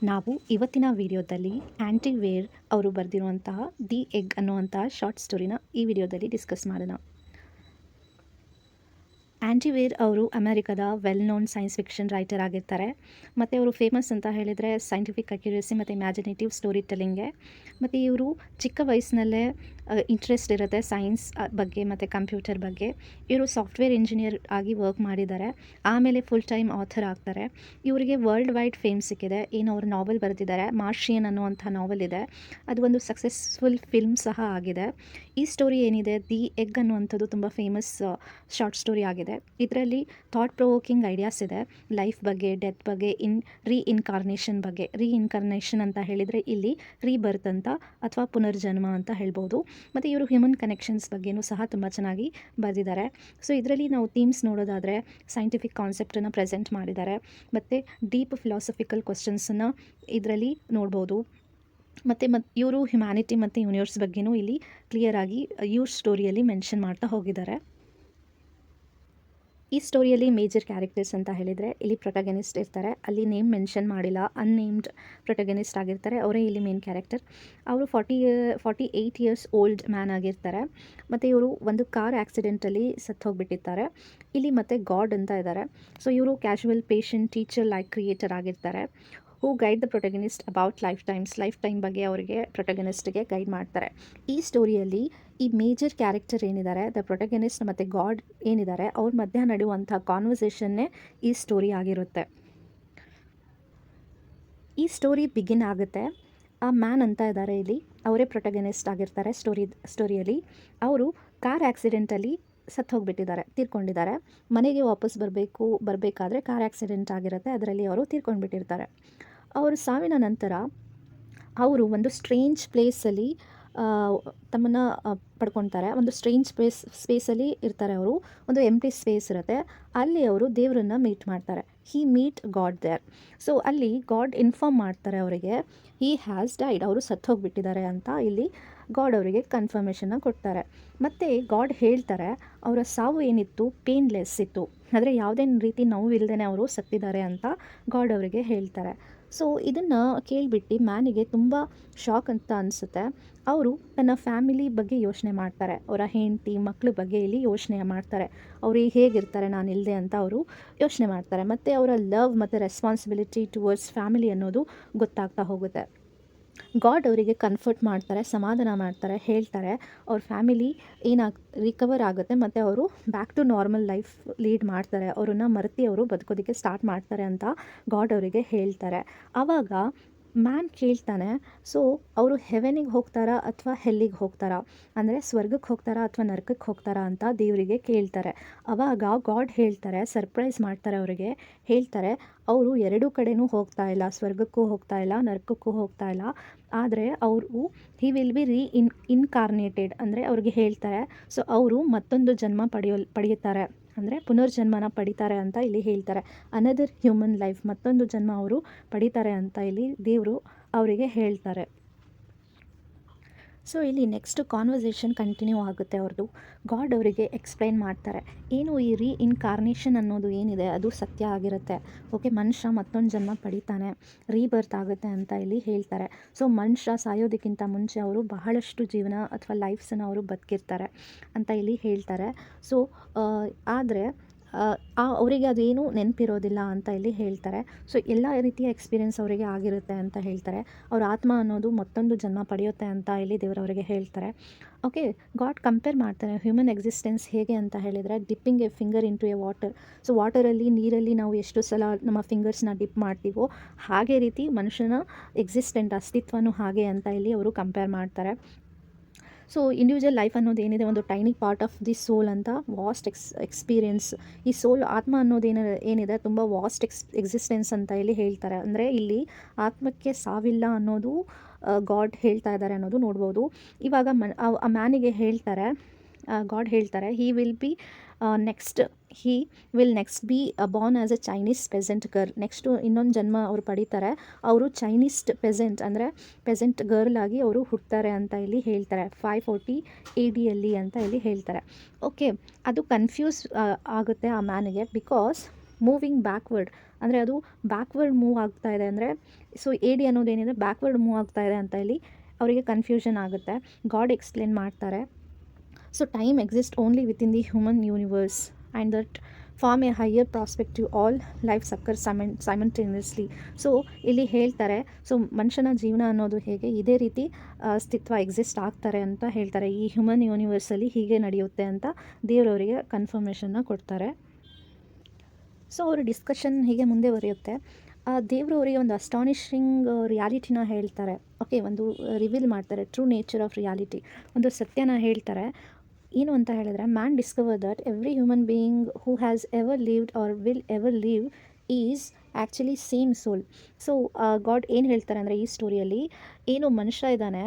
ನಾವು ಇವತ್ತಿನ ವಿಡಿಯೋದಲ್ಲಿ ಆಂಟಿ ವೇರ್ ಅವರು ಬರೆದಿರುವಂತಹ ದಿ ಎಗ್ ಅನ್ನುವಂತಹ ಶಾರ್ಟ್ ಸ್ಟೋರಿನ ಈ ವಿಡಿಯೋದಲ್ಲಿ ಡಿಸ್ಕಸ್ ಮಾಡೋಣ. ಆಂಟಿ ವೇರ್ ಅವರು ಅಮೆರಿಕದ well known science fiction writer ಆಗಿರ್ತಾರೆ. ಮತ್ತು ಅವರು ಫೇಮಸ್ ಅಂತ ಹೇಳಿದರೆ ಸೈಂಟಿಫಿಕ್ ಅಕ್ಯುರೇಸಿ ಮತ್ತು ಇಮ್ಯಾಜಿನೇಟಿವ್ ಸ್ಟೋರಿ ಟೆಲ್ಲಿಂಗ್ಗೆ. ಮತ್ತು ಇವರು ಚಿಕ್ಕ ವಯಸ್ಸಿನಲ್ಲೇ ಇಂಟ್ರೆಸ್ಟ್ ಇರುತ್ತೆ ಸೈನ್ಸ್ ಬಗ್ಗೆ ಮತ್ತು ಕಂಪ್ಯೂಟರ್ ಬಗ್ಗೆ. ಇವರು ಸಾಫ್ಟ್ವೇರ್ ಇಂಜಿನಿಯರ್ ಆಗಿ ವರ್ಕ್ ಮಾಡಿದ್ದಾರೆ. ಆಮೇಲೆ ಫುಲ್ ಟೈಮ್ ಆಥರ್ ಆಗ್ತಾರೆ. ಇವರಿಗೆ ವರ್ಲ್ಡ್ ವೈಡ್ ಫೇಮ್ ಸಿಕ್ಕಿದೆ. ಏನು ಅವರು ನಾವೆಲ್ ಬರೆದಿದ್ದಾರೆ, ಮಾರ್ಷಿಯನ್ ಅನ್ನುವಂಥ ನಾವೆಲ್ ಇದೆ. ಅದು ಒಂದು ಸಕ್ಸಸ್ಫುಲ್ ಫಿಲ್ಮ್ ಸಹ ಆಗಿದೆ. ಈ ಸ್ಟೋರಿ ಏನಿದೆ, ದಿ ಎಗ್ ಅನ್ನುವಂಥದ್ದು ತುಂಬ ಫೇಮಸ್ ಶಾರ್ಟ್ ಸ್ಟೋರಿ ಆಗಿದೆ. ಇದರಲ್ಲಿ ಥಾಟ್ ಪ್ರೊವೋಕಿಂಗ್ ಐಡಿಯಾಸ್ ಇದೆ. ಲೈಫ್ ಬಗ್ಗೆ, ಡೆತ್ ಬಗ್ಗೆ, ರೀಇನ್ಕಾರ್ನೇಷನ್ ಬಗ್ಗೆ. ರೀಇನ್ಕಾರ್ನೇಷನ್ ಅಂತ ಹೇಳಿದರೆ ಇಲ್ಲಿ ರೀಬರ್ತ್ ಅಂತ ಅಥವಾ ಪುನರ್ಜನ್ಮ ಅಂತ ಹೇಳ್ಬೋದು. ಮತ್ತು ಇವರು ಹ್ಯೂಮನ್ ಕನೆಕ್ಷನ್ಸ್ ಬಗ್ಗೆಯೂ ಸಹ ತುಂಬ ಚೆನ್ನಾಗಿ ಬರೆದಿದ್ದಾರೆ. ಸೊ ಇದರಲ್ಲಿ ನಾವು ಥೀಮ್ಸ್ ನೋಡೋದಾದರೆ ಸೈಂಟಿಫಿಕ್ ಕಾನ್ಸೆಪ್ಟನ್ನು ಪ್ರೆಸೆಂಟ್ ಮಾಡಿದ್ದಾರೆ. ಮತ್ತು ಡೀಪ್ ಫಿಲಾಸಫಿಕಲ್ ಕ್ವಶನ್ಸನ್ನು ಇದರಲ್ಲಿ ನೋಡ್ಬೋದು. ಮತ್ತು ಇವರು ಹ್ಯುಮ್ಯಾನಿಟಿ ಮತ್ತು ಯೂನಿವರ್ಸ್ ಬಗ್ಗೆಯೂ ಇಲ್ಲಿ ಕ್ಲಿಯರಾಗಿ ಇವ್ರ ಸ್ಟೋರಿಯಲ್ಲಿ ಮೆನ್ಷನ್ ಮಾಡ್ತಾ ಹೋಗಿದ್ದಾರೆ. ಈ ಸ್ಟೋರಿಯಲ್ಲಿ ಮೇಜರ್ ಕ್ಯಾರೆಕ್ಟರ್ಸ್ ಅಂತ ಹೇಳಿದರೆ ಇಲ್ಲಿ ಪ್ರೊಟಗನಿಸ್ಟ್ ಇರ್ತಾರೆ. ಅಲ್ಲಿ ನೇಮ್ ಮೆನ್ಷನ್ ಮಾಡಿಲ್ಲ, ಅನ್ನೇಮ್ಡ್ ಪ್ರೊಟಗನಿಸ್ಟ್ ಆಗಿರ್ತಾರೆ. ಅವರೇ ಇಲ್ಲಿ ಮೇನ್ ಕ್ಯಾರೆಕ್ಟರ್. ಅವರು 48 ಇಯರ್ಸ್ ಓಲ್ಡ್ ಮ್ಯಾನ್ ಆಗಿರ್ತಾರೆ. ಮತ್ತು ಇವರು ಒಂದು ಕಾರ್ ಆ್ಯಕ್ಸಿಡೆಂಟಲ್ಲಿ ಸತ್ತು ಹೋಗಿಬಿಟ್ಟಿರ್ತಾರೆ. ಇಲ್ಲಿ ಮತ್ತು ಗಾಡ್ ಅಂತ ಇದ್ದಾರೆ. ಸೊ ಇವರು casual patient teacher like creator ಆಗಿರ್ತಾರೆ. Who guide the protagonist about life time ಬಗ್ಗೆ ಅವರಿಗೆ ಪ್ರೊಟಗನಿಸ್ಟ್ಗೆ ಗೈಡ್ ಮಾಡ್ತಾರೆ. ಈ ಸ್ಟೋರಿಯಲ್ಲಿ ಈ ಮೇಜರ್ ಕ್ಯಾರೆಕ್ಟರ್ ಏನಿದ್ದಾರೆ, ದ ಪ್ರೊಟಗನಿಸ್ಟ್ ಮತ್ತು ಗಾಡ್ ಏನಿದ್ದಾರೆ, ಅವ್ರ ಮಧ್ಯ ನಡೆಯುವಂಥ ಕಾನ್ವರ್ಸೇಷನ್ನೇ ಈ ಸ್ಟೋರಿ ಆಗಿರುತ್ತೆ. ಈ ಸ್ಟೋರಿ ಬಿಗಿನ್ ಆಗುತ್ತೆ. ಆ ಮ್ಯಾನ್ ಅಂತ ಇದ್ದಾರೆ ಇಲ್ಲಿ, ಅವರೇ ಪ್ರೊಟಗನಿಸ್ಟ್ ಆಗಿರ್ತಾರೆ ಸ್ಟೋರಿಯಲ್ಲಿ. ಅವರು ಕಾರ್ ಆ್ಯಕ್ಸಿಡೆಂಟಲ್ಲಿ ಸತ್ತು ಹೋಗಿಬಿಟ್ಟಿದ್ದಾರೆ, ತೀರ್ಕೊಂಡಿದ್ದಾರೆ. ಮನೆಗೆ ವಾಪಸ್ ಬರಬೇಕಾದ್ರೆ ಕಾರ್ ಆ್ಯಕ್ಸಿಡೆಂಟ್ ಆಗಿರುತ್ತೆ, ಅದರಲ್ಲಿ ಅವರು ತೀರ್ಕೊಂಡ್ಬಿಟ್ಟಿರ್ತಾರೆ. ಅವರು ಸಾವಿನ ನಂತರ ಅವರು ಒಂದು ಸ್ಟ್ರೇಂಜ್ ಪ್ಲೇಸಲ್ಲಿ ತಮ್ಮನ್ನು ಪಡ್ಕೊತಾರೆ. ಒಂದು ಸ್ಟ್ರೇಂಜ್ ಸ್ಪೇಸಲ್ಲಿ ಇರ್ತಾರೆ. ಅವರು ಒಂದು ಎಂಪ್ಟಿ ಸ್ಪೇಸ್ ಇರುತ್ತೆ, ಅಲ್ಲಿ ಅವರು ದೇವರನ್ನು ಮೀಟ್ ಮಾಡ್ತಾರೆ. ಹಿ ಮೀಟ್ ಗಾಡ್ ದೇರ್. ಸೊ ಅಲ್ಲಿ ಗಾಡ್ ಇನ್ಫಾರ್ಮ್ ಮಾಡ್ತಾರೆ ಅವರಿಗೆ, ಹಿ ಹ್ಯಾಸ್ ಡೈಡ್, ಅವರು ಸತ್ತು ಹೋಗಿಬಿಟ್ಟಿದ್ದಾರೆ ಅಂತ ಇಲ್ಲಿ ಗಾಡ್ ಅವರಿಗೆ ಕನ್ಫರ್ಮೇಷನ್ನ ಕೊಡ್ತಾರೆ. ಮತ್ತು ಗಾಡ್ ಹೇಳ್ತಾರೆ ಅವರ ಸಾವು ಏನಿತ್ತು ಪೇನ್ಲೆಸ್ ಇತ್ತು, ಆದರೆ ಯಾವುದೇ ರೀತಿ ನೋವಿಲ್ಲದೇ ಅವರು ಸತ್ತಿದ್ದಾರೆ ಅಂತ ಗಾಡ್ ಅವರಿಗೆ ಹೇಳ್ತಾರೆ. ಸೊ ಇದನ್ನು ಕೇಳಿಬಿಟ್ಟು ಮ್ಯಾನಿಗೆ ತುಂಬ ಶಾಕ್ ಅಂತ ಅನಿಸುತ್ತೆ. ಅವರು ತನ್ನ ಫ್ಯಾಮಿಲಿ ಬಗ್ಗೆ ಯೋಚನೆ ಮಾಡ್ತಾರೆ, ಅವರ ಹೆಂಡತಿ ಮಕ್ಕಳ ಬಗ್ಗೆ ಇಲ್ಲಿ ಯೋಚನೆ ಮಾಡ್ತಾರೆ. ಅವರು ಹೇಗಿರ್ತಾರೆ ನಾನು ಇಲ್ಲದೆ ಅಂತ ಅವರು ಯೋಚನೆ ಮಾಡ್ತಾರೆ. ಮತ್ತು ಅವರ ಲವ್ ಮತ್ತು ರೆಸ್ಪಾನ್ಸಿಬಿಲಿಟಿ ಟುವರ್ಡ್ಸ್ ಫ್ಯಾಮಿಲಿ ಅನ್ನೋದು ಗೊತ್ತಾಗ್ತಾ ಹೋಗುತ್ತೆ. ಗಾಡ್ ಅವರಿಗೆ ಕನ್ಫರ್ಟ್ ಮಾಡ್ತಾರೆ, ಸಮಾಧಾನ ಮಾಡ್ತಾರೆ, ಹೇಳ್ತಾರೆ ಅವ್ರ ಫ್ಯಾಮಿಲಿ ರಿಕವರ್ ಆಗುತ್ತೆ ಮತ್ತು ಅವರು back to normal life lead ಮಾಡ್ತಾರೆ, ಅವರನ್ನು ಮರೆತು ಅವರು ಬದುಕೋದಕ್ಕೆ ಸ್ಟಾರ್ಟ್ ಮಾಡ್ತಾರೆ ಅಂತ ಗಾಡ್ ಅವರಿಗೆ ಹೇಳ್ತಾರೆ. ಆವಾಗ ಮ್ಯಾನ್ ಕೇಳ್ತಾನೆ, ಸೊ ಅವರು ಹೆವೆನಿಗೆ ಹೋಗ್ತಾರಾ ಅಥವಾ ಹೆಲ್ಲಿಗೆ ಹೋಗ್ತಾರಾ, ಅಂದರೆ ಸ್ವರ್ಗಕ್ಕೆ ಹೋಗ್ತಾರಾ ಅಥವಾ ನರಕಕ್ಕೆ ಹೋಗ್ತಾರಾ ಅಂತ ದೇವರಿಗೆ ಕೇಳ್ತಾರೆ. ಆವಾಗ ಗಾಡ್ ಹೇಳ್ತಾರೆ, ಸರ್ಪ್ರೈಸ್ ಮಾಡ್ತಾರೆ ಅವರಿಗೆ, ಹೇಳ್ತಾರೆ ಅವರು ಎರಡೂ ಕಡೆನೂ ಹೋಗ್ತಾ ಇಲ್ಲ, ಸ್ವರ್ಗಕ್ಕೂ ಹೋಗ್ತಾ ಇಲ್ಲ, ನರಕಕ್ಕೂ ಹೋಗ್ತಾ ಇಲ್ಲ. ಆದರೆ ಅವರು ಹಿ ವಿಲ್ ಬಿ ಇನ್ಕಾರ್ನೇಟೆಡ್, ಅಂದರೆ ಅವ್ರಿಗೆ ಹೇಳ್ತಾರೆ ಸೊ ಅವರು ಮತ್ತೊಂದು ಜನ್ಮ ಪಡೆಯುತ್ತಾರೆ, ಅಂದರೆ ಪುನರ್ಜನ್ಮನ ಪಡಿತಾರೆ ಅಂತ ಇಲ್ಲಿ ಹೇಳ್ತಾರೆ. ಅನದರ್ ಹ್ಯೂಮನ್ ಲೈಫ್, ಮತ್ತೊಂದು ಜನ್ಮ ಅವರು ಪಡಿತಾರೆ ಅಂತ ಇಲ್ಲಿ ದೇವರು ಅವರಿಗೆ ಹೇಳ್ತಾರೆ. ಸೊ ಇಲ್ಲಿ ನೆಕ್ಸ್ಟ್ ಕಾನ್ವರ್ಸೇಷನ್ ಕಂಟಿನ್ಯೂ ಆಗುತ್ತೆ ಅವ್ರದ್ದು. ಗಾಡ್ ಅವರಿಗೆ ಎಕ್ಸ್ಪ್ಲೈನ್ ಮಾಡ್ತಾರೆ, ಏನು ಈ ರೀಇನ್ಕಾರ್ನೇಷನ್ ಅನ್ನೋದು ಏನಿದೆ ಅದು ಸತ್ಯ ಆಗಿರುತ್ತೆ. ಓಕೆ, ಮನುಷ್ಯ ಮತ್ತೊಂದು ಜನ್ಮ ಪಡಿತಾನೆ, ರೀಬರ್ತ್ ಆಗುತ್ತೆ ಅಂತ ಇಲ್ಲಿ ಹೇಳ್ತಾರೆ. ಸೊ ಮನುಷ್ಯ ಸಾಯೋದಕ್ಕಿಂತ ಮುಂಚೆ ಅವರು ಬಹಳಷ್ಟು ಜೀವನ ಅಥವಾ ಲೈಫ್ಸನ್ನು ಅವರು ಬದುಕಿರ್ತಾರೆ ಅಂತ ಇಲ್ಲಿ ಹೇಳ್ತಾರೆ. ಸೊ ಆದರೆ ಅವರಿಗೆ ಅದೇನು ನೆನಪಿರೋದಿಲ್ಲ ಅಂತ ಇಲ್ಲಿ ಹೇಳ್ತಾರೆ. ಸೊ ಎಲ್ಲ ರೀತಿಯ ಎಕ್ಸ್ಪೀರಿಯೆನ್ಸ್ ಅವರಿಗೆ ಆಗಿರುತ್ತೆ ಅಂತ ಹೇಳ್ತಾರೆ. ಅವ್ರ ಆತ್ಮ ಅನ್ನೋದು ಮತ್ತೊಂದು ಜನ್ಮ ಪಡೆಯುತ್ತೆ ಅಂತ ಇಲ್ಲಿ ದೇವರವರಿಗೆ ಹೇಳ್ತಾರೆ. ಓಕೆ, ಗಾಡ್ ಕಂಪೇರ್ ಮಾಡ್ತಾರೆ ಹ್ಯೂಮನ್ ಎಕ್ಸಿಸ್ಟೆನ್ಸ್ ಹೇಗೆ ಅಂತ ಹೇಳಿದರೆ, dipping a finger into a water. So ವಾಟರಲ್ಲಿ, ನೀರಲ್ಲಿ ನಾವು ಎಷ್ಟು ಸಲ ನಮ್ಮ ಫಿಂಗರ್ಸ್ನ ಡಿಪ್ ಮಾಡ್ತೀವೋ ಹಾಗೆ ರೀತಿ ಮನುಷ್ಯನ ಅಸ್ತಿತ್ವನೂ ಹಾಗೆ ಅಂತ ಇಲ್ಲಿ ಅವರು ಕಂಪೇರ್ ಮಾಡ್ತಾರೆ. ಸೊ ಇಂಡಿವಿಜುವಲ್ ಲೈಫ್ ಅನ್ನೋದು ಏನಿದೆ ಒಂದು ಟೈನಿ ಪಾರ್ಟ್ ಆಫ್ ದಿ ಸೋಲ್ ಅಂತ ವಾಸ್ಟ್ ಎಕ್ಸ್ಪೀರಿಯೆನ್ಸ್. ಈ ಸೋಲ್, ಆತ್ಮ ಅನ್ನೋದು ಏನಿದೆ ತುಂಬ ವಾಸ್ಟ್ ಎಕ್ಸಿಸ್ಟೆನ್ಸ್ ಅಂತ ಇಲ್ಲಿ ಹೇಳ್ತಾರೆ. ಅಂದರೆ ಇಲ್ಲಿ ಆತ್ಮಕ್ಕೆ ಸಾವಿಲ್ಲ ಅನ್ನೋದು ಗಾಡ್ ಹೇಳ್ತಾ ಇದ್ದಾರೆ ಅನ್ನೋದು ನೋಡ್ಬೋದು. ಇವಾಗ ಆ ಮ್ಯಾನಿಗೆ ಹೇಳ್ತಾರೆ, ಗಾಡ್ ಹೇಳ್ತಾರೆ, he will next B Born as A Chinese peasant girl. Next ಇನ್ನೊಂದು ಜನ್ಮ ಅವರು ಪಡೀತಾರೆ, ಅವರು ಚೈನೀಸ್ ಪೆಸೆಂಟ್, ಅಂದರೆ ಪೆಸೆಂಟ್ ಗರ್ಲ್ ಆಗಿ ಅವರು ಹುಡ್ತಾರೆ ಅಂತ ಇಲ್ಲಿ ಹೇಳ್ತಾರೆ. 540 AD ಅಂತ ಇಲ್ಲಿ ಹೇಳ್ತಾರೆ. ಓಕೆ, ಅದು ಕನ್ಫ್ಯೂಸ್ ಆಗುತ್ತೆ ಆ ಮ್ಯಾನಿಗೆ, ಬಿಕಾಸ್ ಮೂವಿಂಗ್ ಬ್ಯಾಕ್ವರ್ಡ್, ಅಂದರೆ ಅದು ಬ್ಯಾಕ್ವರ್ಡ್ ಮೂವ್ ಆಗ್ತಾ ಇದೆ. ಅಂದರೆ ಸೊ ಎ ಡಿ ಅನ್ನೋದೇನಿದೆ ಬ್ಯಾಕ್ವರ್ಡ್ ಮೂವ್ ಆಗ್ತಾ ಇದೆ ಅಂತ ಇಲ್ಲಿ ಅವರಿಗೆ ಕನ್ಫ್ಯೂಷನ್ ಆಗುತ್ತೆ. ಗಾಡ್ ಎಕ್ಸ್ಪ್ಲೇನ್ ಮಾಡ್ತಾರೆ. So time exist only within the human universe and that from a higher prospective all life occur simultaneously. So ಇಲ್ಲಿ ಹೇಳ್ತಾರೆ, ಸೊ ಮನುಷ್ಯನ ಜೀವನ ಅನ್ನೋದು ಹೇಗೆ ಇದೇ ರೀತಿ ಅಸ್ತಿತ್ವ ಎಕ್ಸಿಸ್ಟ್ ಆಗ್ತಾರೆ ಅಂತ ಹೇಳ್ತಾರೆ. ಈ ಹ್ಯೂಮನ್ ಯೂನಿವರ್ಸಲ್ಲಿ ಹೀಗೆ ನಡೆಯುತ್ತೆ ಅಂತ ದೇವರವರಿಗೆ ಕನ್ಫರ್ಮೇಷನ್ನ ಕೊಡ್ತಾರೆ. ಸೊ ಅವ್ರ ಡಿಸ್ಕಷನ್ ಹೀಗೆ ಮುಂದೆವರಿಯುತ್ತೆ. ದೇವರು ಅವರಿಗೆ ಒಂದು ಅಸ್ಟಾನಿಷಿಂಗ್ ರಿಯಾಲಿಟಿನ ಹೇಳ್ತಾರೆ. ಓಕೆ, ಒಂದು ರಿವೀಲ್ ಮಾಡ್ತಾರೆ ಟ್ರೂ ನೇಚರ್ ಆಫ್ ರಿಯಾಲಿಟಿ, ಒಂದು ಸತ್ಯನ ಹೇಳ್ತಾರೆ. ಏನು ಅಂತ ಹೇಳಿದ್ರೆ, man discover that every human being who has ever lived or will ever live is actually same soul. So god ಏನು ಹೇಳ್ತಾರೆ ಅಂದರೆ, ಈ ಸ್ಟೋರಿಯಲ್ಲಿ ಏನು ಮನುಷ್ಯ ಇದ್ದಾನೆ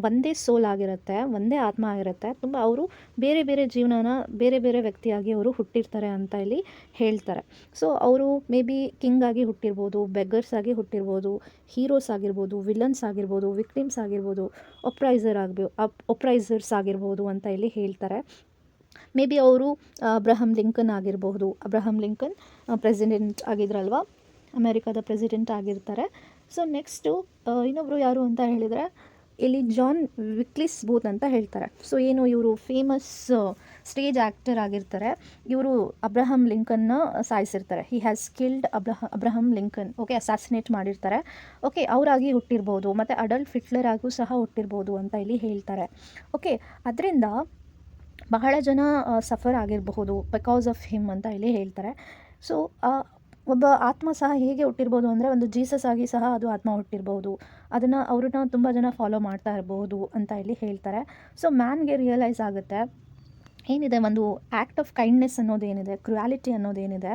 ಒಂದೇ ಸೋಲ್ ಆಗಿರುತ್ತೆ, ಒಂದೇ ಆತ್ಮ ಆಗಿರುತ್ತೆ. ತುಂಬ ಅವರು ಬೇರೆ ಬೇರೆ ಜೀವನನ ಬೇರೆ ಬೇರೆ ವ್ಯಕ್ತಿಯಾಗಿ ಅವರು ಹುಟ್ಟಿರ್ತಾರೆ ಅಂತ ಇಲ್ಲಿ ಹೇಳ್ತಾರೆ. ಸೊ ಅವರು ಮೇ ಬಿ ಕಿಂಗ್ ಆಗಿ ಹುಟ್ಟಿರ್ಬೋದು, ಬೆಗ್ಗರ್ಸ್ ಆಗಿ ಹುಟ್ಟಿರ್ಬೋದು, ಹೀರೋಸ್ ಆಗಿರ್ಬೋದು, ವಿಲನ್ಸ್ ಆಗಿರ್ಬೋದು, ವಿಕ್ಟಿಮ್ಸ್ ಆಗಿರ್ಬೋದು, ಒಪ್ರೈಸರ್ಸ್ ಆಗಿರ್ಬೋದು ಅಂತ ಇಲ್ಲಿ ಹೇಳ್ತಾರೆ. ಮೇ ಬಿ ಅವರು ಅಬ್ರಹಂ ಲಿಂಕನ್ ಆಗಿರಬಹುದು. ಅಬ್ರಹಂ ಲಿಂಕನ್ ಪ್ರೆಸಿಡೆಂಟ್ ಆಗಿದ್ರಲ್ವ, ಅಮೇರಿಕಾದ ಪ್ರೆಸಿಡೆಂಟ್ ಆಗಿರ್ತಾರೆ. ಸೊ ನೆಕ್ಸ್ಟು ಇನ್ನೊಬ್ಬರು ಯಾರು ಅಂತ ಹೇಳಿದರೆ, ಇಲ್ಲಿ ಜಾನ್ ವಿಕ್ಲಿಸ್ ಬೂತ್ ಅಂತ ಹೇಳ್ತಾರೆ. ಸೊ ಏನು ಇವರು ಫೇಮಸ್ ಸ್ಟೇಜ್ ಆ್ಯಕ್ಟರ್ ಆಗಿರ್ತಾರೆ. ಇವರು ಅಬ್ರಹಂ ಲಿಂಕನ್ನ ಸಾಯಿಸಿರ್ತಾರೆ. He has killed Abraham Lincoln. Okay, assassinate ಮಾಡಿರ್ತಾರೆ. ಓಕೆ, ಅವರಾಗಿ ಹುಟ್ಟಿರ್ಬೋದು, ಮತ್ತು ಅಡಲ್ಫ್ ಹಿಟ್ಲರ್ ಆಗೂ ಸಹ ಹುಟ್ಟಿರ್ಬೋದು ಅಂತ ಇಲ್ಲಿ ಹೇಳ್ತಾರೆ. ಓಕೆ, ಅದರಿಂದ ಬಹಳ ಜನ ಸಫರ್ ಆಗಿರಬಹುದು ಬಿಕಾಸ್ ಆಫ್ ಹಿಮ್ ಅಂತ ಇಲ್ಲಿ ಹೇಳ್ತಾರೆ. ಸೊ ಒಬ್ಬ ಆತ್ಮ ಸಹ ಹೇಗೆ ಹುಟ್ಟಿರ್ಬೋದು ಅಂದರೆ, ಒಂದು ಜೀಸಸ್ ಆಗಿ ಸಹ ಅದು ಆತ್ಮ ಹುಟ್ಟಿರ್ಬೋದು. ಅವ್ರನ್ನ ತುಂಬ ಜನ ಫಾಲೋ ಮಾಡ್ತಾ ಇರಬಹುದು ಅಂತ ಇಲ್ಲಿ ಹೇಳ್ತಾರೆ. ಸೊ ಮ್ಯಾನ್ಗೆ ರಿಯಲೈಸ್ ಆಗುತ್ತೆ ಏನಿದೆ, ಒಂದು ಆ್ಯಕ್ಟ್ ಆಫ್ ಕೈಂಡ್ನೆಸ್ ಅನ್ನೋದೇನಿದೆ, ಕ್ರುಯಾಲಿಟಿ ಅನ್ನೋದೇನಿದೆ,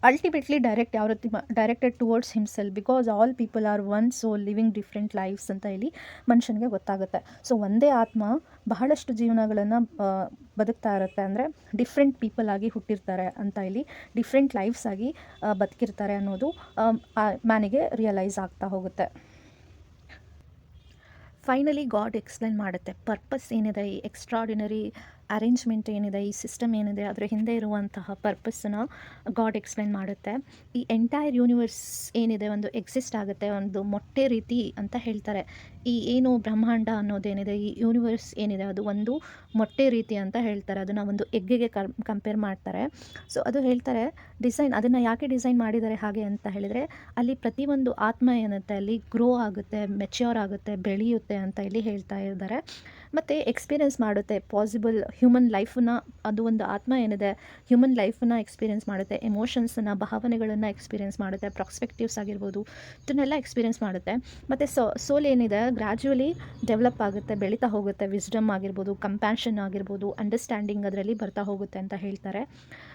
ultimately directed towards himself, because all people are one soul living different lives ಅಂತ ಇಲ್ಲಿ ಮನುಷ್ಯನಿಗೆ ಗೊತ್ತಾಗುತ್ತೆ. ಸೊ ಒಂದೇ ಆತ್ಮ ಬಹಳಷ್ಟು ಜೀವನಗಳನ್ನು ಬದುಕ್ತಾ ಇರುತ್ತೆ. ಅಂದರೆ ಡಿಫ್ರೆಂಟ್ ಪೀಪಲ್ ಆಗಿ ಹುಟ್ಟಿರ್ತಾರೆ ಅಂತ ಇಲ್ಲಿ ಡಿಫ್ರೆಂಟ್ ಲೈಫ್ಸ್ ಆಗಿ ಬದುಕಿರ್ತಾರೆ ಅನ್ನೋದು ಮ್ಯಾನಿಗೆ ರಿಯಲೈಸ್ ಆಗ್ತಾ ಹೋಗುತ್ತೆ. ಫೈನಲಿ ಗಾಡ್ ಎಕ್ಸ್ಪ್ಲೇನ್ ಮಾಡುತ್ತೆ ಪರ್ಪಸ್ ಏನಿದೆ, ಈ ಎಕ್ಸ್ಟ್ರಾಡಿನರಿ ಅರೇಂಜ್ಮೆಂಟ್ ಏನಿದೆ, ಈ ಸಿಸ್ಟಮ್ ಏನಿದೆ, ಅದರ ಹಿಂದೆ ಇರುವಂತಹ ಪರ್ಪಸ್ಸನ್ನು ಗಾಡ್ ಎಕ್ಸ್ಪ್ಲೇನ್ ಮಾಡುತ್ತೆ. ಈ ಎಂಟೈರ್ ಯೂನಿವರ್ಸ್ ಏನಿದೆ ಒಂದು ಎಕ್ಸಿಸ್ಟ್ ಆಗುತ್ತೆ ಒಂದು ಮೊಟ್ಟೆ ರೀತಿ ಅಂತ ಹೇಳ್ತಾರೆ. ಈ ಏನು ಬ್ರಹ್ಮಾಂಡ ಅನ್ನೋದೇನಿದೆ, ಈ ಯೂನಿವರ್ಸ್ ಏನಿದೆ, ಅದು ಒಂದು ಮೊಟ್ಟೆ ರೀತಿ ಅಂತ ಹೇಳ್ತಾರೆ. ಅದನ್ನು ಒಂದು ಎಗ್ಗಿಗೆ ಕಂಪೇರ್ ಮಾಡ್ತಾರೆ. ಸೊ ಅದು ಹೇಳ್ತಾರೆ ಅದನ್ನು ಯಾಕೆ ಡಿಸೈನ್ ಮಾಡಿದ್ದಾರೆ ಹಾಗೆ ಅಂತ ಹೇಳಿದರೆ, ಅಲ್ಲಿ ಪ್ರತಿಯೊಂದು ಆತ್ಮ ಏನಿರುತ್ತೆ ಅಲ್ಲಿ ಗ್ರೋ ಆಗುತ್ತೆ, ಮೆಚ್ಯೂರ್ ಆಗುತ್ತೆ, ಬೆಳೆಯುತ್ತೆ ಅಂತ ಇಲ್ಲಿ ಹೇಳ್ತಾ ಇದ್ದಾರೆ. ಮತ್ತು ಎಕ್ಸ್ಪೀರಿಯೆನ್ಸ್ ಮಾಡುತ್ತೆ ಪಾಸಿಬಲ್ ಹ್ಯೂಮನ್ ಲೈಫನ್ನ. ಅದು ಒಂದು ಆತ್ಮ ಏನಿದೆ ಹ್ಯೂಮನ್ ಲೈಫನ್ನು ಎಕ್ಸ್ಪೀರಿಯೆನ್ಸ್ ಮಾಡುತ್ತೆ, ಎಮೋಷನ್ಸನ್ನು, ಭಾವನೆಗಳನ್ನು ಎಕ್ಸ್ಪೀರಿಯೆನ್ಸ್ ಮಾಡುತ್ತೆ, ಪ್ರಾಸ್ಪೆಕ್ಟಿವ್ಸ್ ಆಗಿರ್ಬೋದು, ಇದನ್ನೆಲ್ಲ ಎಕ್ಸ್ಪೀರಿಯೆನ್ಸ್ ಮಾಡುತ್ತೆ. ಮತ್ತು ಸೋಲ್ ಏನಿದೆ ಗ್ರ್ಯಾಜುವಲಿ ಡೆವಲಪ್ ಆಗುತ್ತೆ, ಬೆಳೀತಾ ಹೋಗುತ್ತೆ. ವಿಸ್ಡಮ್ ಆಗಿರ್ಬೋದು, ಕಂಪ್ಯಾಷನ್ ಆಗಿರ್ಬೋದು, ಅಂಡರ್ಸ್ಟ್ಯಾಂಡಿಂಗ್ ಅದರಲ್ಲಿ ಬರ್ತಾ ಹೋಗುತ್ತೆ ಅಂತ ಹೇಳ್ತಾರೆ.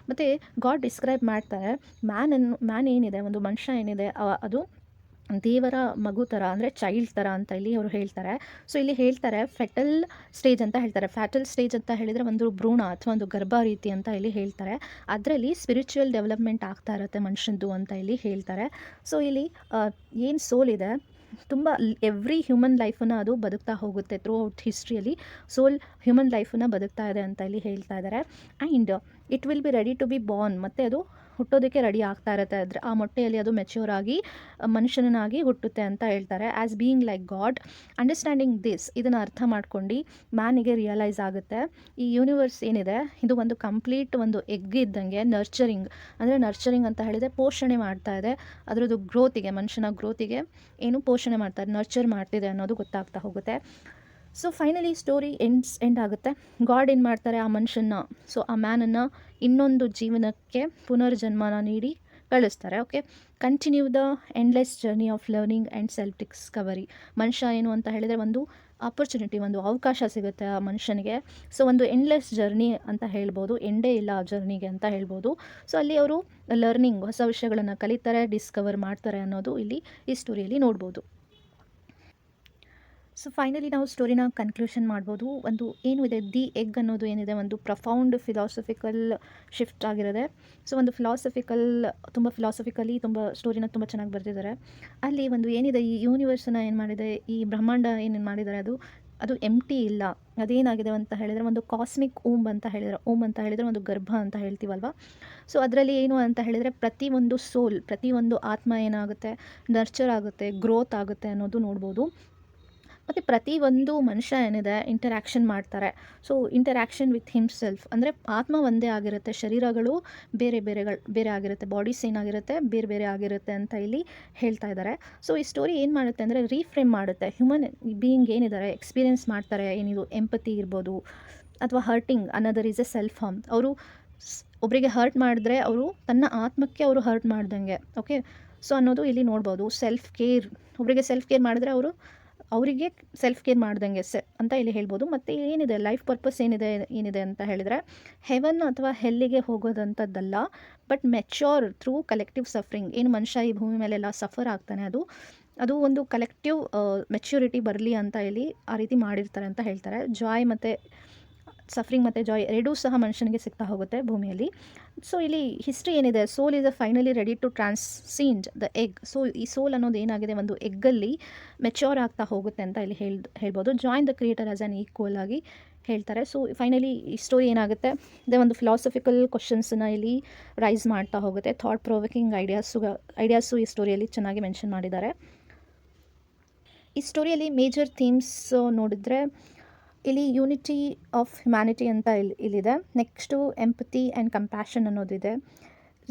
ಮತ್ತು ಗಾಡ್ ಡಿಸ್ಕ್ರೈಬ್ ಮಾಡ್ತಾರೆ ಮ್ಯಾನ್ ಏನಿದೆ, ಒಂದು ಮನುಷ್ಯ ಏನಿದೆ ಅದು ದೇವರ ಮಗು ಥರ, ಅಂದರೆ ಚೈಲ್ಡ್ ಥರ ಅಂತ ಇಲ್ಲಿ ಅವರು ಹೇಳ್ತಾರೆ. ಸೊ ಇಲ್ಲಿ ಹೇಳ್ತಾರೆ ಫೆಟಲ್ ಸ್ಟೇಜ್ ಅಂತ ಹೇಳ್ತಾರೆ. ಫ್ಯಾಟಲ್ ಸ್ಟೇಜ್ ಅಂತ ಹೇಳಿದರೆ ಒಂದು ಭ್ರೂಣ ಅಥವಾ ಒಂದು ಗರ್ಭ ರೀತಿ ಅಂತ ಇಲ್ಲಿ ಹೇಳ್ತಾರೆ. ಅದರಲ್ಲಿ ಸ್ಪಿರಿಚುವಲ್ ಡೆವಲಪ್ಮೆಂಟ್ ಆಗ್ತಾ ಇರುತ್ತೆ ಮನುಷ್ಯಂದು ಅಂತ ಇಲ್ಲಿ ಹೇಳ್ತಾರೆ. ಸೊ ಇಲ್ಲಿ ಏನು ಸೋಲ್ ಇದೆ ತುಂಬ ಎವ್ರಿ ಹ್ಯೂಮನ್ ಲೈಫನ್ನು ಅದು ಬದುಕ್ತಾ ಹೋಗುತ್ತೆ. ಥ್ರೂ ಔಟ್ ಹಿಸ್ಟ್ರಿಯಲ್ಲಿ ಸೋಲ್ ಹ್ಯೂಮನ್ ಲೈಫನ್ನು ಬದುಕ್ತಾ ಇದೆ ಅಂತ ಇಲ್ಲಿ ಹೇಳ್ತಾ ಇದ್ದಾರೆ. And it will be ready to be born, ಮತ್ತು ಅದು ಹುಟ್ಟೋದಕ್ಕೆ ರೆಡಿ ಆಗ್ತಾ ಇರುತ್ತೆ. ಆದರೆ ಆ ಮೊಟ್ಟೆಯಲ್ಲಿ ಅದು ಮೆಚ್ಯೂರ್ ಆಗಿ ಮನುಷ್ಯನಾಗಿ ಹುಟ್ಟುತ್ತೆ ಅಂತ ಹೇಳ್ತಾರೆ. As being like god, understanding this, ಇದನ್ನು ಅರ್ಥ ಮಾಡ್ಕೊಂಡು ಮ್ಯಾನಿಗೆ ರಿಯಲೈಸ್ ಆಗುತ್ತೆ ಈ ಯೂನಿವರ್ಸ್ ಏನಿದೆ ಇದು ಒಂದು ಕಂಪ್ಲೀಟ್ ಒಂದು ಎಗ್ ಇದ್ದಂಗೆ ನರ್ಚರಿಂಗ್ ಅಂತ ಹೇಳಿದರೆ ಪೋಷಣೆ ಮಾಡ್ತಾ ಇದೆ. ಅದರದ್ದು ಗ್ರೋತಿಗೆ, ಮನುಷ್ಯನ ಗ್ರೋತಿಗೆ ಏನು ಪೋಷಣೆ ಮಾಡ್ತಾರೆ, ನರ್ಚರ್ ಮಾಡ್ತಿದೆ ಅನ್ನೋದು ಗೊತ್ತಾಗ್ತಾ ಹೋಗುತ್ತೆ. ಸೊ ಫೈನಲಿ ಸ್ಟೋರಿ ಎಂಡ್ ಆಗುತ್ತೆ. ಗಾಡ್ ಏನು ಮಾಡ್ತಾರೆ, ಆ ಮನುಷ್ಯನ, ಸೊ ಆ ಮ್ಯಾನನ್ನು ಇನ್ನೊಂದು ಜೀವನಕ್ಕೆ ಪುನರ್ಜನ್ಮನ ನೀಡಿ ಕಳಿಸ್ತಾರೆ. Okay, continue the endless journey of learning and self Discovery. ಮನುಷ್ಯ ಏನು ಅಂತ ಹೇಳಿದರೆ ಒಂದು ಆಪರ್ಚುನಿಟಿ, ಒಂದು ಅವಕಾಶ ಸಿಗುತ್ತೆ ಆ ಮನುಷ್ಯನಿಗೆ. ಸೊ ಒಂದು ಎಂಡ್ಲೆಸ್ ಜರ್ನಿ ಅಂತ ಹೇಳ್ಬೋದು, ಎಂಡೇ ಇಲ್ಲ ಆ ಜರ್ನಿಗೆ ಅಂತ ಹೇಳ್ಬೋದು. ಸೊ ಅಲ್ಲಿ ಅವರು ಲರ್ನಿಂಗ್, ಹೊಸ ವಿಷಯಗಳನ್ನು ಕಲಿತಾರೆ, ಡಿಸ್ಕವರ್ ಮಾಡ್ತಾರೆ ಅನ್ನೋದು ಇಲ್ಲಿ ಈ ಸ್ಟೋರಿಯಲ್ಲಿ ನೋಡ್ಬೋದು. ಸೊ ಫೈನಲಿ ನಾವು ಸ್ಟೋರಿನ ಕನ್ಕ್ಲೂಷನ್ ಮಾಡ್ಬೋದು. ಒಂದು ಏನು ಇದೆ, ದಿ ಎಗ್ ಅನ್ನೋದು ಏನಿದೆ ಒಂದು ಪ್ರಫೌಂಡ್ ಫಿಲಾಸಫಿಕಲ್ ಶಿಫ್ಟ್ ಆಗಿರೋದೆ. ಸೊ ಒಂದು ತುಂಬ ಫಿಲಾಸಫಿಕಲಿ ತುಂಬ ಸ್ಟೋರಿನ ತುಂಬ ಚೆನ್ನಾಗಿ ಬರೆದಿದ್ದಾರೆ. ಅಲ್ಲಿ ಒಂದು ಏನಿದೆ, ಈ ಯೂನಿವರ್ಸನ್ನು ಏನು ಮಾಡಿದೆ, ಈ ಬ್ರಹ್ಮಾಂಡ ಏನೇನು ಮಾಡಿದ್ದಾರೆ ಅದು ಅದು ಎಂಪ್ಟಿ ಇಲ್ಲ. ಅದೇನಾಗಿದೆ ಅಂತ ಹೇಳಿದರೆ ಒಂದು ಕಾಸ್ಮಿಕ್ ಓಮ್ ಅಂತ ಹೇಳಿದರೆ ಒಂದು ಗರ್ಭ ಅಂತ ಹೇಳ್ತೀವಲ್ವ. ಸೊ ಅದರಲ್ಲಿ ಏನು ಅಂತ ಹೇಳಿದರೆ ಪ್ರತಿಯೊಂದು ಸೋಲ್, ಪ್ರತಿಯೊಂದು ಆತ್ಮ ಏನಾಗುತ್ತೆ, ನರ್ಚರ್ ಆಗುತ್ತೆ, ಗ್ರೋತ್ ಆಗುತ್ತೆ ಅನ್ನೋದು ನೋಡ್ಬೋದು. ಮತ್ತು ಪ್ರತಿಯೊಂದು ಮನುಷ್ಯ ಏನಿದೆ ಇಂಟರ್ಯಾಕ್ಷನ್ ಮಾಡ್ತಾರೆ. ಸೊ ಇಂಟರ್ಯಾಕ್ಷನ್ ವಿತ್ ಹಿಮ್ಸೆಲ್ಫ್, ಅಂದರೆ ಆತ್ಮ ಒಂದೇ ಆಗಿರುತ್ತೆ, ಶರೀರಗಳು ಬೇರೆ ಆಗಿರುತ್ತೆ, ಬಾಡೀಸ್ ಏನಾಗಿರುತ್ತೆ ಬೇರೆ ಬೇರೆ ಆಗಿರುತ್ತೆ ಅಂತ ಇಲ್ಲಿ ಹೇಳ್ತಾ ಇದ್ದಾರೆ. ಸೊ ಈ ಸ್ಟೋರಿ ಏನು ಮಾಡುತ್ತೆ ಅಂದರೆ ರೀಫ್ರೇಮ್ ಮಾಡುತ್ತೆ. ಹ್ಯೂಮನ್ ಬೀಯಿಂಗ್ ಏನಿದ್ದಾರೆ ಎಕ್ಸ್ಪೀರಿಯೆನ್ಸ್ ಮಾಡ್ತಾರೆ, ಏನಿದು ಎಂಪತಿ ಇರ್ಬೋದು ಅಥವಾ hurting another is A self harm. ಅವರು ಒಬ್ಬರಿಗೆ ಹರ್ಟ್ ಮಾಡಿದ್ರೆ ಅವರು ತನ್ನ ಆತ್ಮಕ್ಕೆ ಅವರು ಹರ್ಟ್ ಮಾಡ್ದಂಗೆ. ಓಕೆ, ಸೊ ಅನ್ನೋದು ಇಲ್ಲಿ ನೋಡ್ಬೋದು. ಸೆಲ್ಫ್ ಕೇರ್, ಒಬ್ಬರಿಗೆ ಸೆಲ್ಫ್ ಕೇರ್ ಮಾಡಿದ್ರೆ ಅವರಿಗೆ ಸೆಲ್ಫ್ ಕೇರ್ ಮಾಡ್ದಂಗೆ ಅಂತ ಇಲ್ಲಿ ಹೇಳ್ಬೋದು. ಮತ್ತು ಏನಿದೆ ಲೈಫ್ ಪರ್ಪಸ್ ಏನಿದೆ ಅಂತ ಹೇಳಿದರೆ ಹೆವನ್ ಅಥವಾ ಹೆಲ್ಲಿಗೆ ಹೋಗೋದಂಥದ್ದಲ್ಲ, but mature through collective suffering. ಏನು ಮನುಷ್ಯ ಈ ಭೂಮಿ ಮೇಲೆಲ್ಲ ಸಫರ್ ಆಗ್ತಾನೆ, ಅದು ಒಂದು ಕಲೆಕ್ಟಿವ್ ಮೆಚ್ಯೂರಿಟಿ ಬರಲಿ ಅಂತ ಇಲ್ಲಿ ಆ ರೀತಿ ಮಾಡಿರ್ತಾರೆ ಅಂತ ಹೇಳ್ತಾರೆ. ಜಾಯ್ ಮತ್ತು ಸಫರಿಂಗ್ ಮತ್ತು ಜಾಯ್ ಎರಡೂ ಸಹ ಮನುಷ್ಯನಿಗೆ ಸಿಗ್ತಾ ಹೋಗುತ್ತೆ ಭೂಮಿಯಲ್ಲಿ. ಸೊ ಇಲ್ಲಿ ಹಿಸ್ಟ್ರಿ ಏನಿದೆ, soul is finally ready to transcend the ego. So ಈ ಸೋಲ್ ಅನ್ನೋದು ಏನಾಗಿದೆ ಒಂದು ಎಗ್ಗಲ್ಲಿ ಮೆಚ್ಯೂರ್ ಆಗ್ತಾ ಹೋಗುತ್ತೆ ಅಂತ ಇಲ್ಲಿ ಹೇಳ್ಬೋದು. Join the creator as on equal ಆಗಿ ಹೇಳ್ತಾರೆ. ಸೊ ಫೈನಲಿ ಈ ಸ್ಟೋರಿ ಏನಾಗುತ್ತೆ, ಅದೇ ಒಂದು ಫಿಲಾಸಫಿಕಲ್ ಕ್ವಶನ್ಸನ್ನ ಇಲ್ಲಿ ರೈಸ್ ಮಾಡ್ತಾ ಹೋಗುತ್ತೆ. ಥಾಟ್ ಪ್ರೊವೋಕಿಂಗ್ ಐಡಿಯಾಸು ಈ ಸ್ಟೋರಿಯಲ್ಲಿ ಚೆನ್ನಾಗಿ ಮೆನ್ಷನ್ ಮಾಡಿದ್ದಾರೆ. ಈ ಸ್ಟೋರಿಯಲ್ಲಿ ಮೇಜರ್ ಥೀಮ್ಸ್ ನೋಡಿದರೆ ಇಲ್ಲಿ ಯೂನಿಟಿ ಆಫ್ ಹ್ಯುಮ್ಯಾನಿಟಿ ಅಂತ ಇಲ್ಲಿದೆ. ನೆಕ್ಸ್ಟು ಎಂಪತಿ ಆ್ಯಂಡ್ ಕಂಪ್ಯಾಷನ್ ಅನ್ನೋದಿದೆ.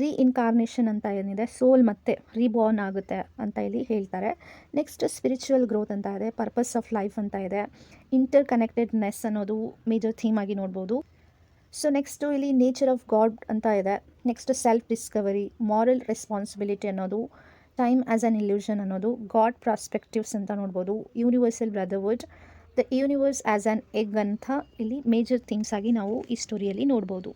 ರೀಇನ್ಕಾರ್ನೇಷನ್ ಅಂತ ಏನಿದೆ, ಸೋಲ್ ಮತ್ತೆ ರೀಬೋರ್ನ್ ಆಗುತ್ತೆ ಅಂತ ಇಲ್ಲಿ ಹೇಳ್ತಾರೆ. ನೆಕ್ಸ್ಟ್ ಸ್ಪಿರಿಚುವಲ್ ಗ್ರೋತ್ ಅಂತ ಇದೆ, ಪರ್ಪಸ್ ಆಫ್ ಲೈಫ್ ಅಂತ ಇದೆ, ಇಂಟರ್ ಕನೆಕ್ಟೆಡ್ನೆಸ್ ಅನ್ನೋದು ಮೇಜರ್ ಥೀಮ್ ಆಗಿ ನೋಡ್ಬೋದು. ಸೊ ನೆಕ್ಸ್ಟು ಇಲ್ಲಿ ನೇಚರ್ ಆಫ್ ಗಾಡ್ ಅಂತ ಇದೆ. Next self Discovery, moral responsibility ಅನ್ನೋದು, ಟೈಮ್ ಆ್ಯಸ್ ಅನ್ ಇಲ್ಯೂಷನ್ ಅನ್ನೋದು, ಗಾಡ್ ಪ್ರಾಸ್ಪೆಕ್ಟಿವ್ಸ್ ಅಂತ ನೋಡ್ಬೋದು, universal brotherhood, the universe as an egg ಅಂತ ಇಲ್ಲಿ ಮೇಜರ್ ಥೀಮ್ಸ್ ಆಗಿ ನಾವು ಈ ಸ್ಟೋರಿಯಲ್ಲಿ ನೋಡ್ಬೋದು.